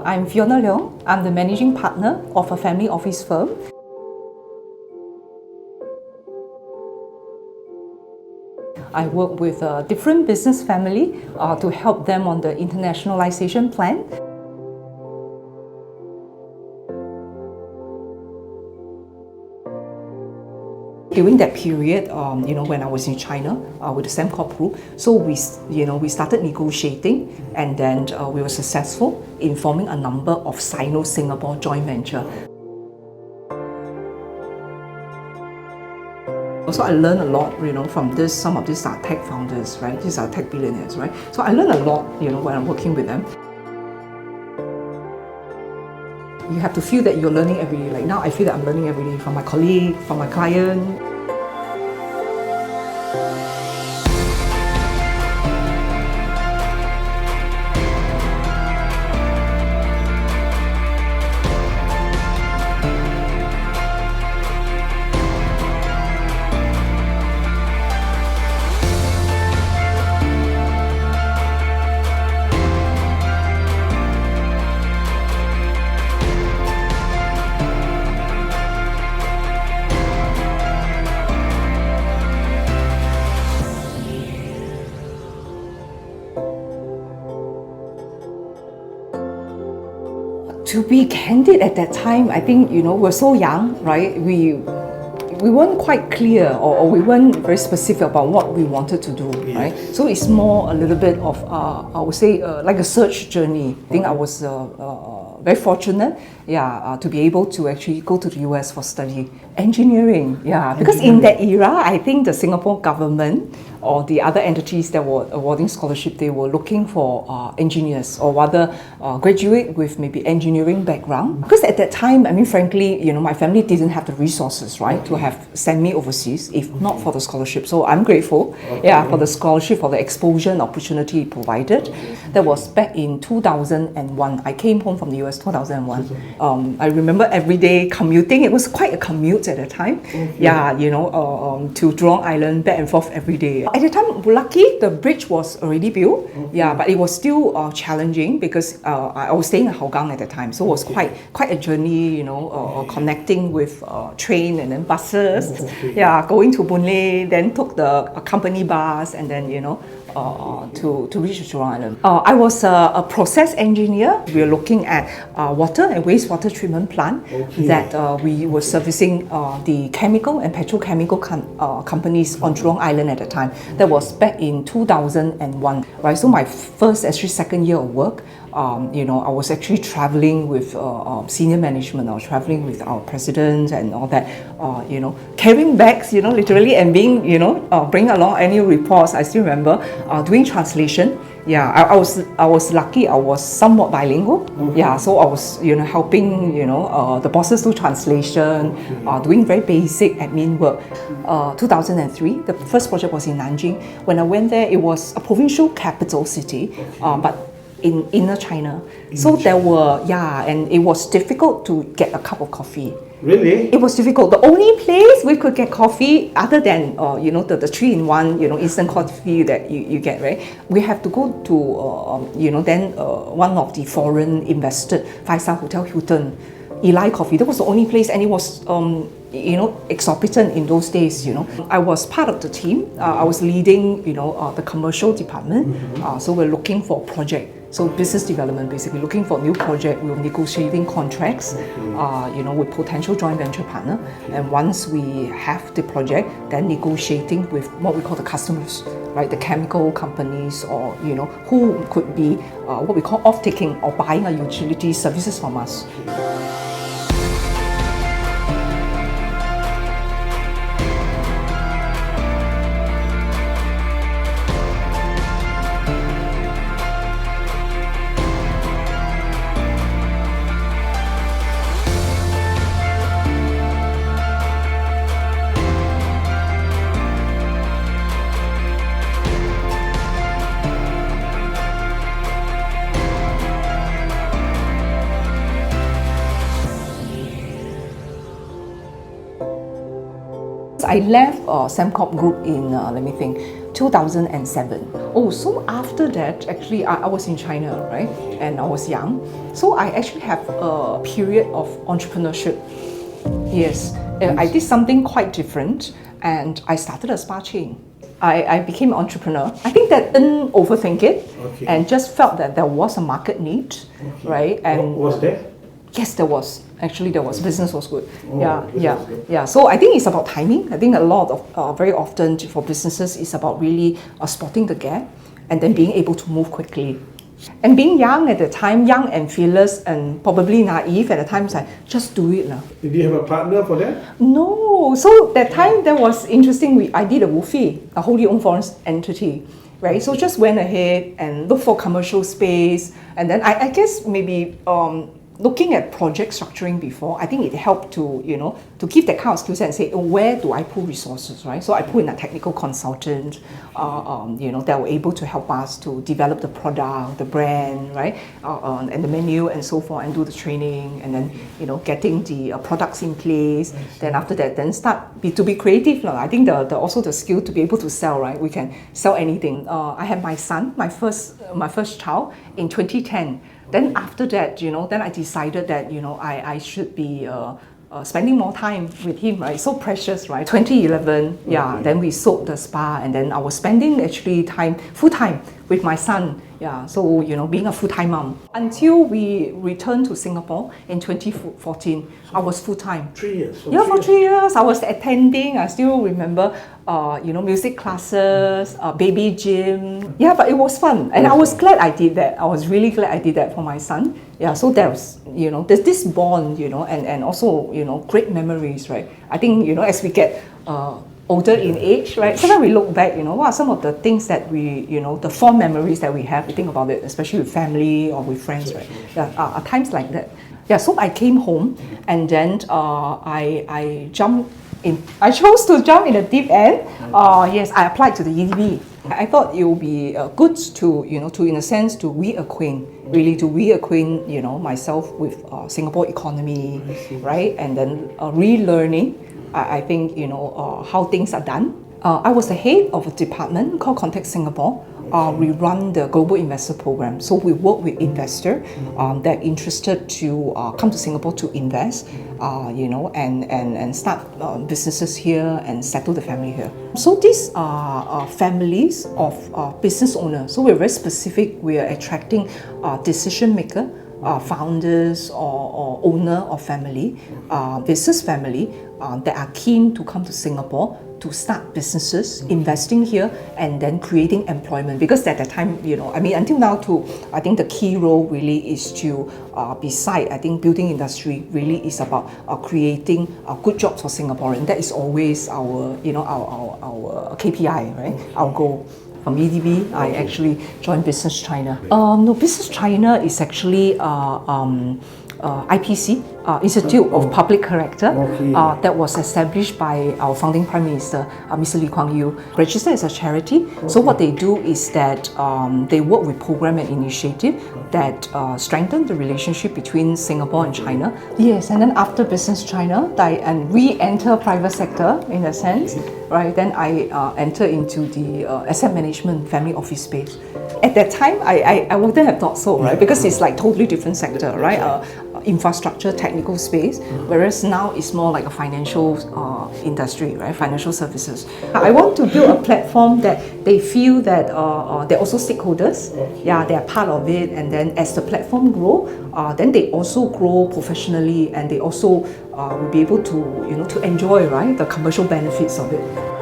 I'm Fiona Leung. I'm the managing partner of a family office firm. I work with a different business family to help them on the internationalization plan. During that period, when I was in China with the SembCorp group, so we started negotiating, and then we were successful in forming a number of Sino-Singapore joint venture. So I learned a lot, from this. Some of these are tech founders, right? These are tech billionaires, right? So I learned a lot, when I'm working with them. You have to feel that you're learning every day. Like now, I feel that I'm learning every day from my colleague, from my client. To be candid, at that time, I think, we're so young, right? We weren't quite clear, or we weren't very specific about what we wanted to do, right? So it's more a little bit of, I would say, like a search journey. I think I was very fortunate, to be able to actually go to the US for study engineering, because in that era, I think the Singapore government or the other entities that were awarding scholarship, they were looking for engineers, or rather graduate with maybe engineering background. Because at that time, I mean, frankly, my family didn't have the resources, right, to have sent me overseas, if not for the scholarship. So I'm grateful, for the scholarship, for the exposure and opportunity it provided. That was back in 2001. I came home from the US 2001. I remember every day commuting. It was quite a commute at the time. To Jurong Island, back and forth every day. At the time, lucky the bridge was already built. But it was still challenging because I was staying in Hougang at the time, so it was quite a journey. Connecting with train and then buses. Going to Boon Lay, then took the company bus, and then to reach Jurong Island. I was a process engineer. We were looking at water and wastewater treatment plant that we were servicing the chemical and petrochemical companies on Jurong Island at the time. That was back in 2001. Right, so my second year of work, I was actually traveling with senior management. I was traveling with our president and all that, carrying bags, literally, and being, bringing along annual reports. I still remember doing translation. I was lucky. I was somewhat bilingual. So I was, helping, the bosses do translation, doing very basic admin work. 2003, the first project was in Nanjing. When I went there, it was a provincial capital city, but in inner China. So there were, and it was difficult to get a cup of coffee. Really? It was difficult. The only place we could get coffee, other than the 3-in-1 instant coffee that you get, right? We have to go to one of the foreign invested 5-star hotel, Hilton, Eli Coffee. That was the only place, and it was exorbitant in those days. I was part of the team. I was leading the commercial department. So we're looking for a project. So business development, basically looking for new project. We were negotiating contracts, with potential joint venture partner. And once we have the project, then negotiating with what we call the customers, right? The chemical companies, or who could be what we call off-taking or buying our utility services from us. I left SembCorp Group in, 2007. Oh, so after that, actually, I was in China, right? And I was young. So I actually have a period of entrepreneurship. Yes, I did something quite different, and I started a spa chain. I became an entrepreneur. I think that didn't overthink it, and just felt that there was a market need, right? And what was there? yes, there was. Actually, there was. Business was good. Yeah. So I think it's about timing. I think a lot of, very often for businesses, it's about really spotting the gap and then being able to move quickly. And being young at the time, young and fearless and probably naive at the time, it's like, just do it now. Did you have a partner for that? No. So that time, that was interesting. I did a WOFE, a wholly owned foreign entity. Right, so just went ahead and looked for commercial space, and then I guess maybe looking at project structuring before, I think it helped to, to give that kind of skill set and say, where do I pull resources, right? So I put in a technical consultant, that were able to help us to develop the product, the brand, right? And the menu and so forth, and do the training, and then, getting the products in place. Then after that, then to be creative. I think also the skill to be able to sell, right? We can sell anything. I had my son, my first child in 2010. Then after that, then I decided that, I should be spending more time with him, right? So precious, right? 2011, yeah. Then we sold the spa, and then I was spending actually full time with my son. Yeah, so being a full-time mom. Until we returned to Singapore in 2014, I was full-time. 3 years? Yeah, for 3 years. I was attending, I still remember, music classes, baby gym. Yeah, but it was fun. And I was glad I did that. I was really glad I did that for my son. Yeah, so there was, there's this bond, and also, great memories, right? I think, as we get older in age, right? Sometimes we look back, what are some of the things that we, the fond memories that we have, we think about it, especially with family or with friends, right? Yeah, times like that. Yeah, so I came home, and then I jumped in. I chose to jump in the deep end. Yes, I applied to the EDB. I thought it would be good to, in a sense, to reacquaint myself with Singapore economy, right? And then relearning. I think, how things are done. I was the head of a department called Contact Singapore. We run the Global Investor Program. So we work with investors that are interested to come to Singapore to invest, and start businesses here and settle the family here. So these are families of business owners. So we're very specific. We are attracting decision makers, founders or owner of family, business family that are keen to come to Singapore to start businesses, investing here, and then creating employment. Because at that time, until now too, I think the key role really is to, beside, I think building industry really is about creating good jobs for Singaporeans. That is always our, our KPI, right? Our goal. From EDB, I actually joined Business China. No, Business China is actually IPC, Institute of Public Character, that was established by our founding Prime Minister, Mr. Lee Kuan Yew. Registered as a charity. So what they do is that they work with program and initiative that strengthen the relationship between Singapore and China. Yes, and then after Business China, and re-enter private sector in a sense, right? Then I enter into the asset management family office space. At that time, I wouldn't have thought so, right? Because it's like totally different sector, right? Infrastructure, technical space, whereas now it's more like a financial industry, right? Financial services. I want to build a platform that they feel that they're also stakeholders. Yeah, they're part of it, and then as the platform grow, then they also grow professionally, and they also will be able to, to enjoy, right, the commercial benefits of it.